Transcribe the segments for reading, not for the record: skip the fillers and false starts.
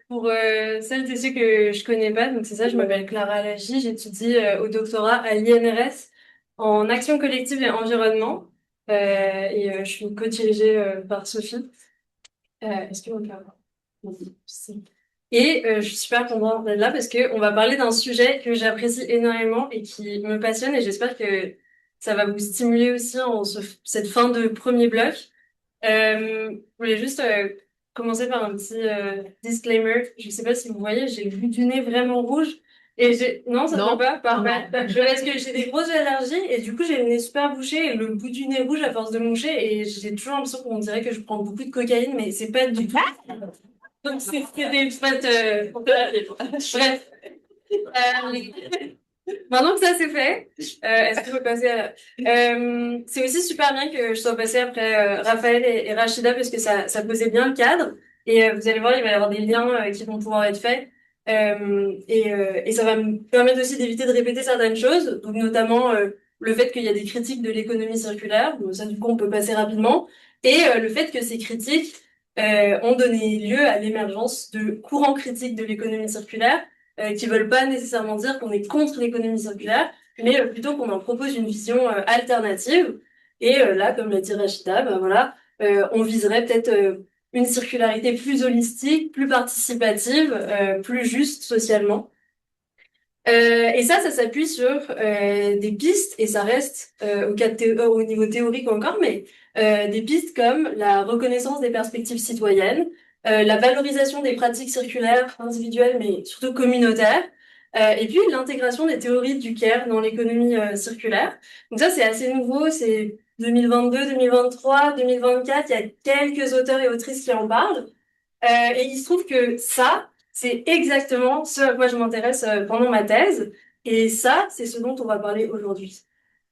Pour celles et ceux que je connais pas, donc c'est ça, je m'appelle Clara Lagy, j'étudie au doctorat à l'INRS en action collective et environnement. Je suis co-dirigée par Sophie. Est-ce qu'on peut avoir? Oui, si. Je suis super contente d'être là parce que on va parler d'un sujet que j'apprécie énormément et qui me passionne et j'espère que ça va vous stimuler aussi cette fin de premier bloc. Je voulais juste commencer par un petit disclaimer. Je sais pas si vous voyez, j'ai le bout du nez vraiment rouge. Non, ça ne va Non? pas? Parfait. Parce que j'ai des grosses allergies et du coup, j'ai le nez super bouché et le bout du nez rouge à force de moucher et j'ai toujours l'impression qu'on dirait que je prends beaucoup de cocaïne, mais c'est pas du tout. Donc, c'est des fêtes pour te la vivre. Bref. Maintenant que ça c'est fait, est-ce qu'on peut passer à... c'est aussi super bien que je sois passée après Raphaël et Rachida parce que ça posait bien le cadre. Vous allez voir, il va y avoir des liens qui vont pouvoir être faits. Et ça va me permettre aussi d'éviter de répéter certaines choses, donc notamment le fait qu'il y a des critiques de l'économie circulaire. Donc ça, du coup, on peut passer rapidement. Le fait que ces critiques ont donné lieu à l'émergence de courants critiques de l'économie circulaire qui veulent pas nécessairement dire qu'on est contre l'économie circulaire, mais plutôt qu'on en propose une vision alternative. Là, comme l'a dit Rachida, ben voilà, on viserait peut-être une circularité plus holistique, plus participative, plus juste socialement. Ça s'appuie sur des pistes, et ça reste au niveau théorique encore, mais des pistes comme la reconnaissance des perspectives citoyennes, la valorisation des pratiques circulaires individuelles, mais surtout communautaires, et puis l'intégration des théories du care dans l'économie circulaire. Donc ça, c'est assez nouveau, c'est 2022, 2023, 2024, il y a quelques auteurs et autrices qui en parlent. Et il se trouve que ça, c'est exactement ce à quoi je m'intéresse pendant ma thèse. Et ça, c'est ce dont on va parler aujourd'hui.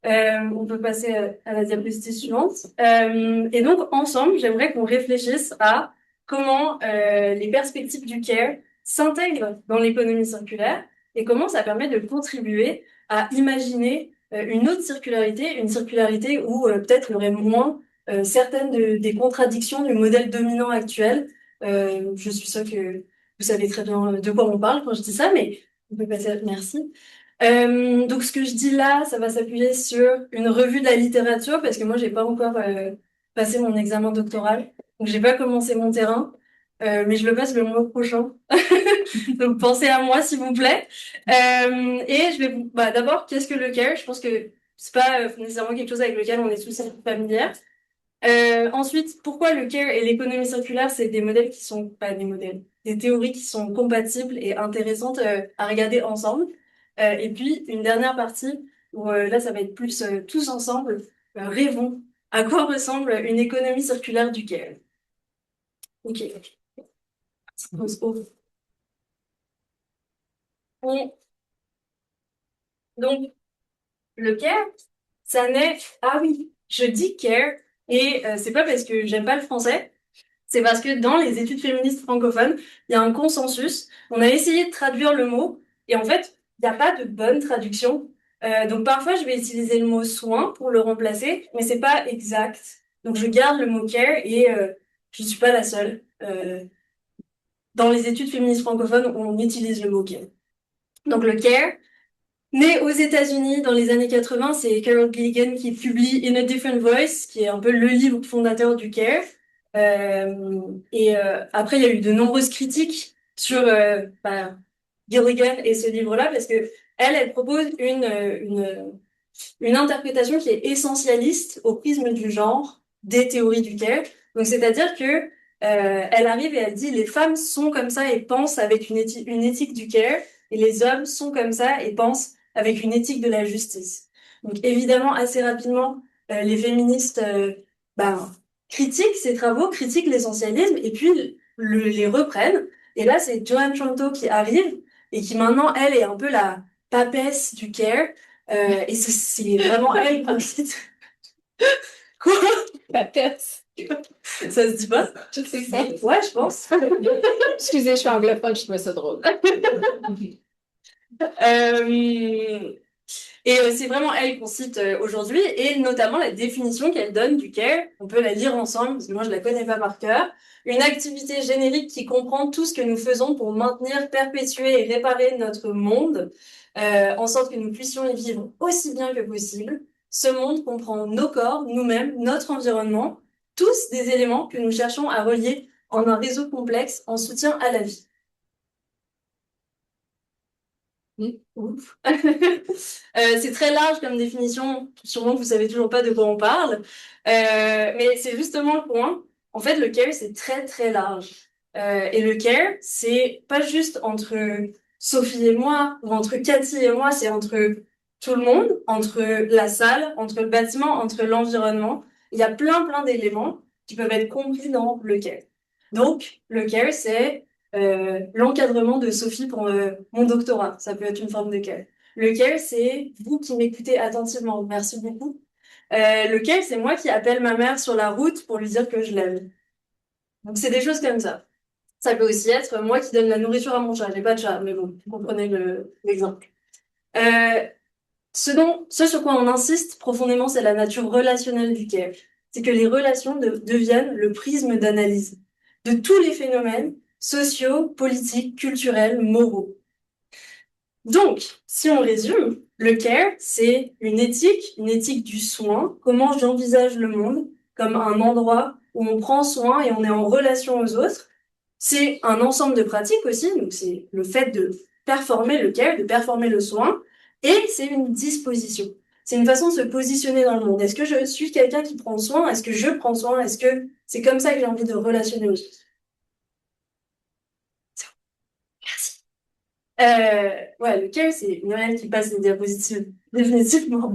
On peut passer à la diapositive suivante. Et donc, ensemble, j'aimerais qu'on réfléchisse à comment les perspectives du care s'intègrent dans l'économie circulaire et comment ça permet de contribuer à imaginer une autre circularité, une circularité où peut-être il y aurait moins des contradictions du modèle dominant actuel. Je suis sûre que vous savez très bien de quoi on parle quand je dis ça, mais on peut passer à... Merci. Donc ce que je dis là, ça va s'appuyer sur une revue de la littérature parce que moi j'ai pas encore passé mon examen doctoral, donc j'ai pas commencé mon terrain, mais je le passe le mois prochain. Donc pensez à moi s'il vous plaît. D'abord, qu'est-ce que le care? Je pense que c'est pas nécessairement quelque chose avec lequel on est tous familiers. Ensuite, pourquoi le care et l'économie circulaire, c'est des modèles qui sont pas des modèles, des théories qui sont compatibles et intéressantes à regarder ensemble. Et puis, une dernière partie où là, ça va être plus tous ensemble, rêvons. À quoi ressemble une économie circulaire du care? Ok. On- Donc, le care, ça naît. Ah oui, je dis care et c'est pas parce que j'aime pas le français. C'est parce que dans les études féministes francophones, il y a un consensus. On a essayé de traduire le mot et en fait, il n'y a pas de bonne traduction. Donc parfois, je vais utiliser le mot soin pour le remplacer, mais c'est pas exact. Donc je garde le mot care et je suis pas la seule. Dans les études féministes francophones, on utilise le mot care. Donc le care, né aux États-Unis dans les années 80, c'est Carol Gilligan qui publie In a Different Voice, qui est un peu le livre fondateur du care. Après, il y a eu de nombreuses critiques sur Gilligan et ce livre-là, parce que elle propose une interprétation qui est essentialiste au prisme du genre des théories du care. Donc, c'est-à-dire que elle arrive et elle dit les femmes sont comme ça et pensent avec une éthique du care, et les hommes sont comme ça et pensent avec une éthique de la justice. Donc, évidemment, assez rapidement, les féministes ben, critiquent ces travaux, critiquent l'essentialisme et puis les reprennent. Et là, c'est Joanne Tronto qui arrive et qui maintenant, elle, est un peu la papesse du care. C'est vraiment elle qu'on cite. Quoi? La tête. Ça se dit pas? Je sais ça. Ouais, je pense. Excusez, je suis anglophone, je trouvais ça drôle. Euh, Et c'est vraiment elle qu'on cite aujourd'hui, et notamment la définition qu'elle donne du care. On peut la lire ensemble, parce que moi je la connais pas par cœur. Une activité générique qui comprend tout ce que nous faisons pour maintenir, perpétuer et réparer notre monde, en sorte que nous puissions y vivre aussi bien que possible. Ce monde comprend nos corps, nous-mêmes, notre environnement, tous des éléments que nous cherchons à relier en un réseau complexe en soutien à la vie. Ouf. C'est très large comme définition. Sûrement que vous savez toujours pas de quoi on parle. Mais c'est justement le point. En fait, le care, c'est très, très large. Et le care, c'est pas juste entre Sophie et moi, ou entre Cathy et moi, c'est entre tout le monde, entre la salle, entre le bâtiment, entre l'environnement. Il y a plein, plein d'éléments qui peuvent être compris dans le care. Donc, le care, c'est l'encadrement de Sophie pour mon doctorat. Ça peut être une forme de care. Le care, c'est vous qui m'écoutez attentivement. Merci beaucoup. Le care, c'est moi qui appelle ma mère sur la route pour lui dire que je l'aime. Donc, c'est des choses comme ça. Ça peut aussi être moi qui donne la nourriture à mon chat. J'ai pas de chat, mais bon, vous comprenez l'exemple. Euh, ce sur quoi on insiste profondément, c'est la nature relationnelle du care. C'est que les relations deviennent le prisme d'analyse de tous les phénomènes sociaux, politiques, culturels, moraux. Donc, si on résume, le care, c'est une éthique du soin, comment j'envisage le monde comme un endroit où on prend soin et on est en relation aux autres. C'est un ensemble de pratiques aussi, donc c'est le fait de performer le care, de performer le soin, et c'est une disposition. C'est une façon de se positionner dans le monde. Est-ce que je suis quelqu'un qui prend soin? Est-ce que je prends soin? Est-ce que c'est comme ça que j'ai envie de relationner aux autres? Ouais, le care, c'est Muriel qui passe les diapositives, définitivement.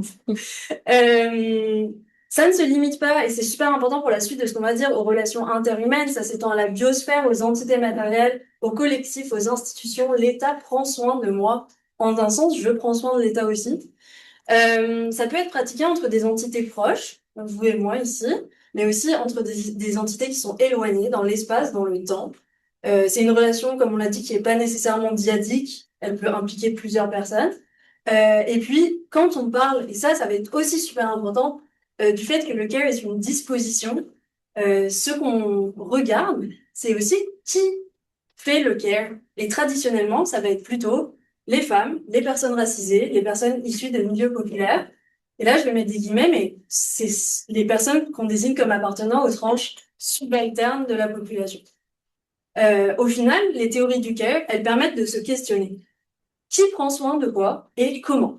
Euh, Ça ne se limite pas, et c'est super important pour la suite de ce qu'on va dire, aux relations interhumaines. Ça s'étend à la biosphère, aux entités matérielles, aux collectifs, aux institutions. L'État prend soin de moi. En un sens, je prends soin de l'État aussi. Ça peut être pratiqué entre des entités proches, comme vous et moi ici, mais aussi entre des entités qui sont éloignées dans l'espace, dans le temps. C'est une relation, comme on l'a dit, qui n'est pas nécessairement dyadique. Elle peut impliquer plusieurs personnes. Et puis, quand on parle, et ça va être aussi super important, du fait que le care est une disposition, ce qu'on regarde, c'est aussi qui fait le care. Et traditionnellement, ça va être plutôt les femmes, les personnes racisées, les personnes issues des milieux populaires. Et là, je vais mettre des guillemets, mais c'est les personnes qu'on désigne comme appartenant aux tranches subalternes de la population. Au final, les théories du care, elles permettent de se questionner. Qui prend soin de quoi et comment?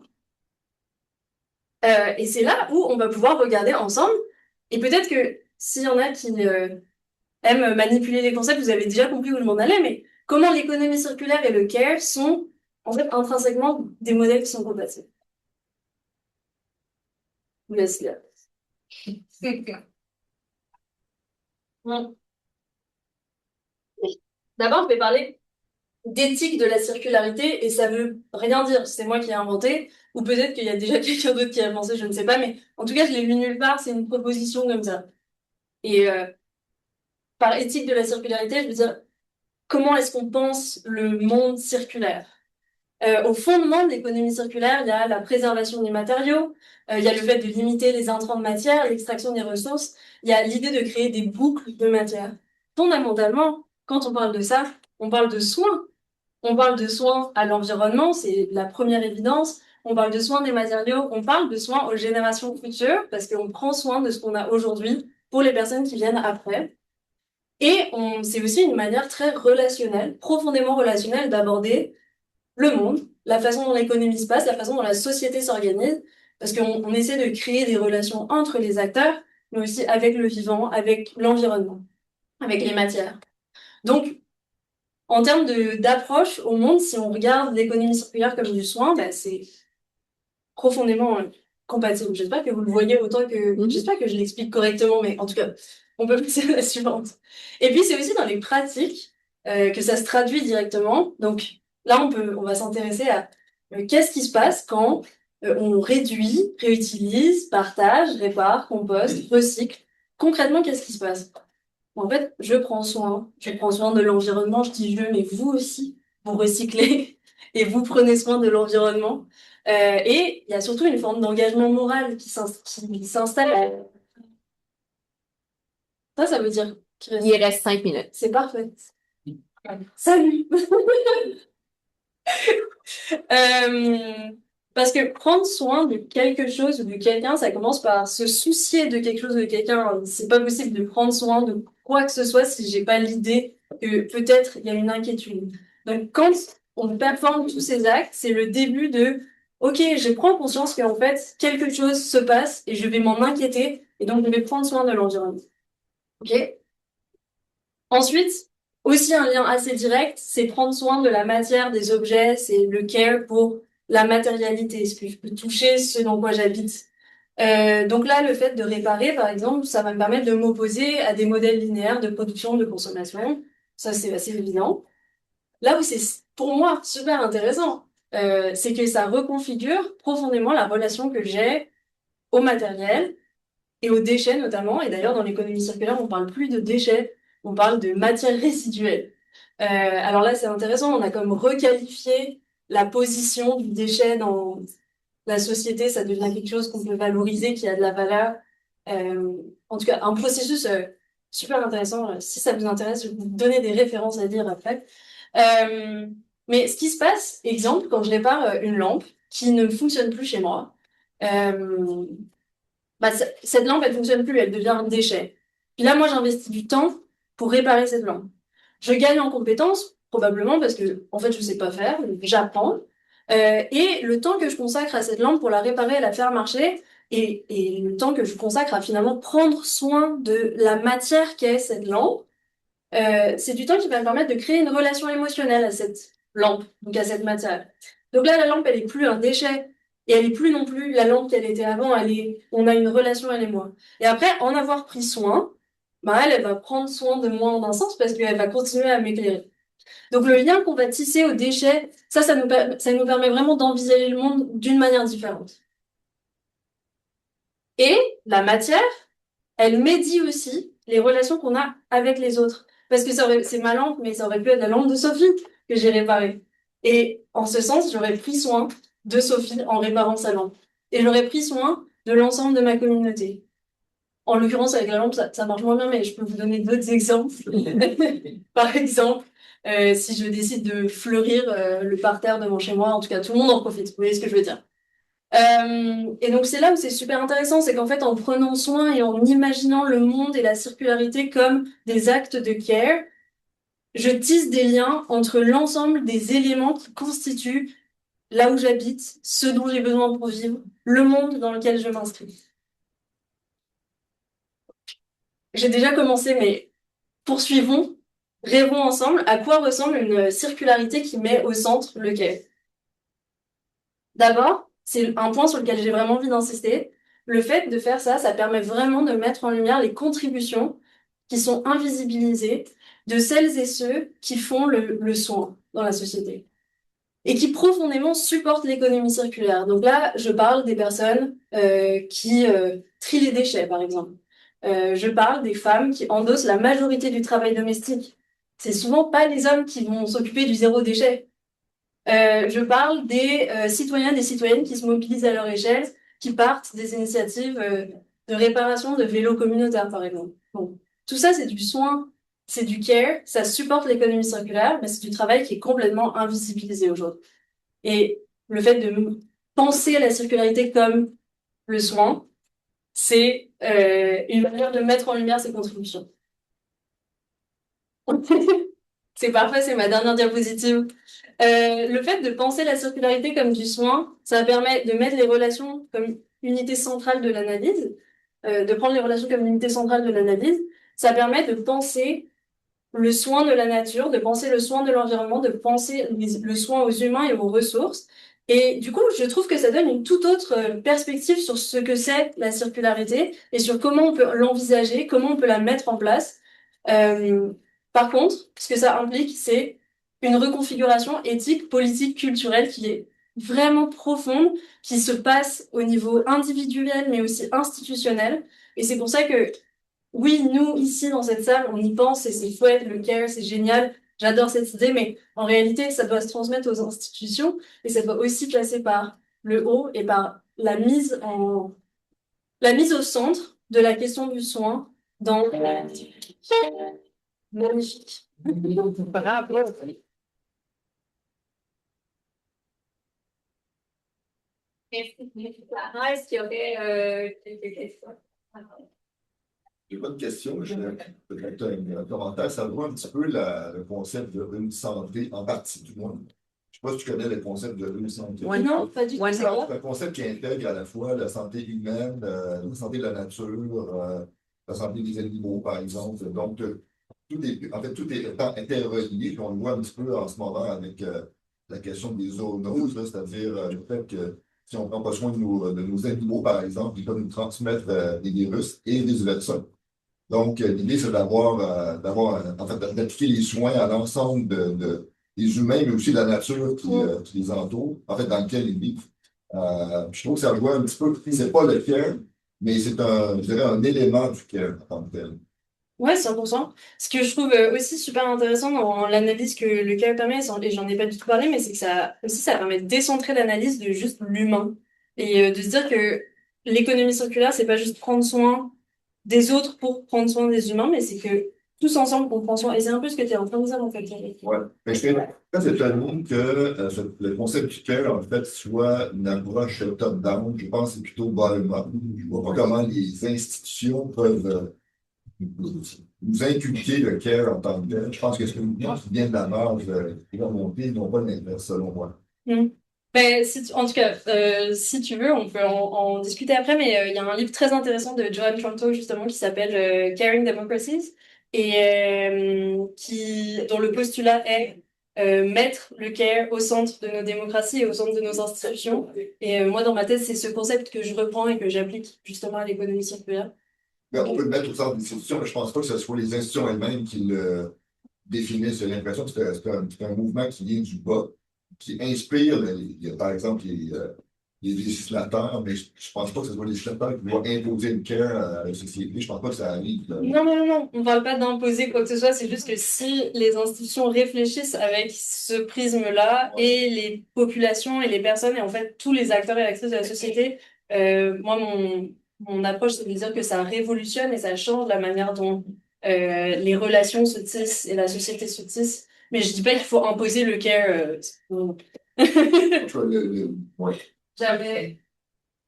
Et c'est là où on va pouvoir regarder ensemble. Et peut-être que s'il y en a qui aiment manipuler les concepts, vous avez déjà compris où je m'en allais, mais comment l'économie circulaire et le care sont en fait intrinsèquement des modèles qui sont compatibles. Je vous laisse lire. Bon. D'abord, je vais parler d'éthique de la circularité, et ça veut rien dire. C'est moi qui ai inventé, ou peut-être qu'il y a déjà quelqu'un d'autre qui a pensé, je ne sais pas, mais en tout cas, je l'ai lu nulle part, c'est une proposition comme ça. Et par éthique de la circularité, je veux dire, comment est-ce qu'on pense le monde circulaire? Au fondement de l'économie circulaire, il y a la préservation des matériaux, il y a le fait de limiter les intrants de matière, l'extraction des ressources, il y a l'idée de créer des boucles de matière. Fondamentalement, quand on parle de ça, on parle de soins. On parle de soins à l'environnement, c'est la première évidence. On parle de soins des matériaux, on parle de soins aux générations futures, parce qu'on prend soin de ce qu'on a aujourd'hui pour les personnes qui viennent après. Et c'est aussi une manière très relationnelle, profondément relationnelle d'aborder le monde, la façon dont l'économie se passe, la façon dont la société s'organise, parce qu'on essaie de créer des relations entre les acteurs, mais aussi avec le vivant, avec l'environnement, avec les matières. Donc, en termes d'approche au monde, si on regarde l'économie circulaire comme du soin, bah, c'est profondément compatible. J'espère que vous le voyez autant que... J'espère que je l'explique correctement, mais en tout cas, on peut passer à la suivante. Et puis, c'est aussi dans les pratiques que ça se traduit directement. Donc là, on va s'intéresser à qu'est-ce qui se passe quand on réduit, réutilise, partage, répare, composte, recycle. Concrètement, qu'est-ce qui se passe? En fait, je prends soin de l'environnement, je dis je, mais vous aussi, vous recyclez. et vous prenez soin de l'environnement. Et il y a surtout une forme d'engagement moral qui s'installe. Ça veut dire Il reste 5 minutes. c'est parfait. Salut! Euh, Parce que prendre soin de quelque chose ou de quelqu'un, ça commence par se soucier de quelque chose ou de quelqu'un. C'est pas possible de prendre soin de quoi que ce soit si j'ai pas l'idée que peut-être il y a une inquiétude. Donc quand on performe tous ces actes, c'est le début de OK, je prends conscience qu'en fait quelque chose se passe et je vais m'en inquiéter et donc je vais prendre soin de l'environnement. OK? Ensuite, aussi un lien assez direct, c'est prendre soin de la matière des objets, c'est le care pour la matérialité, ce que je peux toucher, ce dans quoi j'habite. Donc là, le fait de réparer, par exemple, ça va me permettre de m'opposer à des modèles linéaires de production, de consommation. Ça, c'est assez évident. Là où c'est, pour moi, super intéressant, c'est que ça reconfigure profondément la relation que j'ai au matériel et aux déchets notamment. Et d'ailleurs, dans l'économie circulaire, on parle plus de déchets, on parle de matières résiduelles. Alors là, c'est intéressant, on a comme requalifié la position du déchet dans la société, ça devient quelque chose qu'on peut valoriser, qui a de la valeur. En tout cas, un processus super intéressant. Si ça vous intéresse, je vais vous donner des références à lire après. Euh, mais ce qui se passe, exemple, quand je répare une lampe qui ne fonctionne plus chez moi, euh, cette lampe, elle fonctionne plus, elle devient un déchet. Puis là, moi, j'investis du temps pour réparer cette lampe. Je gagne en compétences, probablement parce que, en fait, je sais pas faire, j'apprends. Et le temps que je consacre à cette lampe pour la réparer et la faire marcher, et le temps que je consacre à finalement prendre soin de la matière qu'est cette lampe, c'est du temps qui va me permettre de créer une relation émotionnelle à cette lampe, donc à cette matière. Donc là, la lampe, elle est plus un déchet, et elle est plus non plus la lampe qu'elle était avant, on a une relation, elle et moi. Et après, en avoir pris soin, bah elle va prendre soin de moi en un sens, parce qu'elle va continuer à m'éclairer. Donc le lien qu'on va tisser aux déchets, ça nous permet vraiment d'envisager le monde d'une manière différente. Et la matière, elle médit aussi les relations qu'on a avec les autres. Parce que c'est ma lampe, mais ça aurait pu être la lampe de Sophie que j'ai réparée. Et en ce sens, j'aurais pris soin de Sophie en réparant sa lampe. Et j'aurais pris soin de l'ensemble de ma communauté. En l'occurrence, avec la lampe, ça marche moins bien, mais je peux vous donner d'autres exemples. Par exemple, si je décide de fleurir le parterre de mon chez-moi, en tout cas, tout le monde en profite. Vous voyez ce que je veux dire? Et donc c'est là où c'est super intéressant, c'est qu'en fait en prenant soin et en imaginant le monde et la circularité comme des actes de care, je tisse des liens entre l'ensemble des éléments qui constituent là où j'habite, ce dont j'ai besoin pour vivre, le monde dans lequel je m'inscris. J'ai déjà commencé, mais poursuivons, rêvons ensemble à quoi ressemble une circularité qui met au centre le care. D'abord, c'est un point sur lequel j'ai vraiment envie d'insister. Le fait de faire ça, ça permet vraiment de mettre en lumière les contributions qui sont invisibilisées de celles et ceux qui font le soin dans la société et qui profondément supportent l'économie circulaire. Donc là, je parle des personnes qui trient les déchets, par exemple. Je parle des femmes qui endossent la majorité du travail domestique. C'est souvent pas les hommes qui vont s'occuper du zéro déchet. Je parle des citoyens, des citoyennes qui se mobilisent à leur échelle, qui partent des initiatives de réparation de vélos communautaires, par exemple. Bon. Tout ça, c'est du soin, c'est du care, ça supporte l'économie circulaire, mais c'est du travail qui est complètement invisibilisé aujourd'hui. Et le fait de penser la circularité comme le soin, c'est une manière de mettre en lumière ces contributions. C'est parfait, c'est ma dernière diapositive. Le fait de penser la circularité comme du soin, ça permet de mettre les relations comme unité centrale de l'analyse, de prendre les relations comme unité centrale de l'analyse. Ça permet de penser le soin de la nature, de penser le soin de l'environnement, de penser le soin aux humains et aux ressources. Et du coup, je trouve que ça donne une toute autre perspective sur ce que c'est la circularité et sur comment on peut l'envisager, comment on peut la mettre en place. Euh, Par contre, ce que ça implique, c'est une reconfiguration éthique, politique, culturelle qui est vraiment profonde, qui se passe au niveau individuel, mais aussi institutionnel. Et c'est pour ça que oui, nous, ici, dans cette salle, on y pense et c'est chouette, le care, c'est génial. j'adore cette idée, mais en réalité, ça doit se transmettre aux institutions et ça doit aussi passer par le haut et par la mise au centre de la question du soin dans magnifique. Bravo. Merci. Clara, est-ce qu'il y aurait quelques questions? J'ai pas de question, j'ai peut-être un commentaire. Ça voit un petit peu le concept de une santé en partie du monde. Je ne sais pas si tu connais le concept de une santé. Ouais. Non, pas du tout. One C'est Health. quoi? C'est un concept qui intègre à la fois la santé humaine, la santé de la nature, la santé des animaux, par exemple. Donc, tout est étant interrelié, puis on le voit un petit peu en ce moment avec la question des zoonoses, là, c'est-à-dire le fait que si on ne prend pas soin de nos animaux, par exemple, ils peuvent nous transmettre des virus et vice-versa. Donc, l'idée, c'est en fait, d'appliquer les soins à l'ensemble des humains, mais aussi de la nature qui les entoure, en fait, dans lequel ils vivent. Je trouve que ça rejoint un petit peu, c'est pas le care, mais c'est je dirais, un élément du care en tant que tel. Ouais, 100%. Ce que je trouve aussi super intéressant dans l'analyse que le cas permet, et j'en ai pas du tout parlé, mais c'est que ça permet de décentrer l'analyse de juste l'humain. Et de se dire que l'économie circulaire, c'est pas juste prendre soin des autres pour prendre soin des humains, mais c'est que tous ensemble qu'on prend soin. Et c'est un peu ce que tu es en train de dire, en fait. Ouais. Mais je trouve très étonnant que le concept du care, en fait, soit une approche top-down. Je pense que c'est plutôt bottom-up. Je vois pas comment les institutions peuvent nous inculquer le care en tant que tel. Je pense que c'est une chose qui vient de la marge qui va monter, non pas de l'inverse, selon moi. Ben, en tout cas, si tu veux, on peut en discuter après, mais il y a un livre très intéressant de Joan Tranto, justement, qui s'appelle Caring Democracies, et dont le postulat est mettre le care au centre de nos démocraties et au centre de nos institutions. Et moi, dans ma tête, c'est ce concept que je reprends et que j'applique justement à l'économie circulaire. Mais on peut le mettre au centre des institutions, mais je pense pas que ce soit les institutions elles-mêmes qui le définissent. J'ai l'impression que c'est un mouvement qui vient du bas, qui inspire, par exemple, les législateurs, mais je ne pense pas que ce soit les législateurs qui vont imposer une care à la société. Je ne pense pas que ça arrive. Non, on parle pas d'imposer quoi que ce soit, c'est juste que si les institutions réfléchissent avec ce prisme-là et les populations et les personnes et en fait tous les acteurs et actrices de la société, moi mon approche c'est de dire que ça révolutionne et ça change la manière dont les relations se tissent et la société se tisse. Mais je dis pas qu'il faut imposer le care. Ouais. J'avais.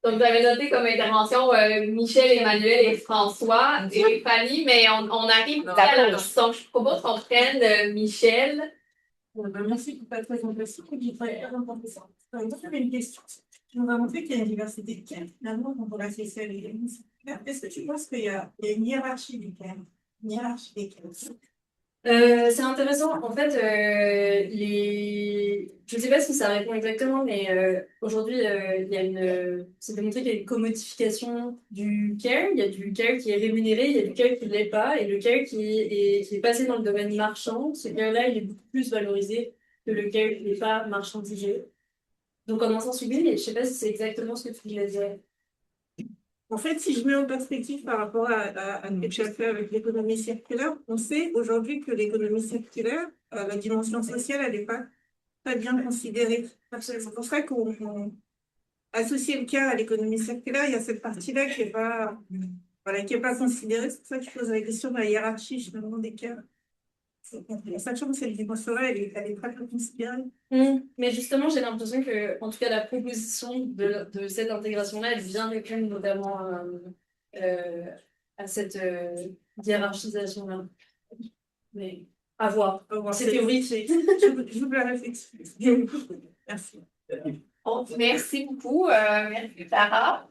Donc, vous avez noté comme intervention Michel, Emmanuel et François et Fanny, mais on arrive à la leçon. Je propose qu'on prenne Michel. Merci pour ta présentation, qui est très intéressante. J'avais une question. Tu nous as montré qu'il y a une diversité de care, finalement, entre la CCL et l'économie circulaire. Est-ce que tu penses qu'il y a une hiérarchie des care, une hiérarchie des care? C'est intéressant. En fait, je ne sais pas si ça répond exactement, mais aujourd'hui, c'est démontré qu'il y a une commodification du care. Il y a du care qui est rémunéré, il y a du care qui ne l'est pas, et le care qui est passé dans le domaine marchand, ce care-là, il est beaucoup plus valorisé que le care qui n'est pas marchandisé. Donc, en un sens, oui, mais je ne sais pas si c'est exactement ce que tu voulais dire. En fait, si je mets en perspective par rapport à ce que tu as fait avec l'économie circulaire, on sait aujourd'hui que l'économie circulaire, la dimension sociale, elle n'est pas très bien considérée. C'est pour ça qu'on associe le cas à l'économie circulaire, il y a cette partie-là qui n'est pas, voilà, qui est pas considérée. C'est pour ça que je pose la question de la hiérarchie, justement, des cas. Sachant que cette dimension-là, elle est très peu considérée. Mais justement, j'ai l'impression que, en tout cas, la proposition de cette intégration-là, elle vient répondre notamment à cette hiérarchisation-là. Mais à voir. C'est théorique. Je vous la réflexion. Merci. Merci beaucoup. Merci, Clara.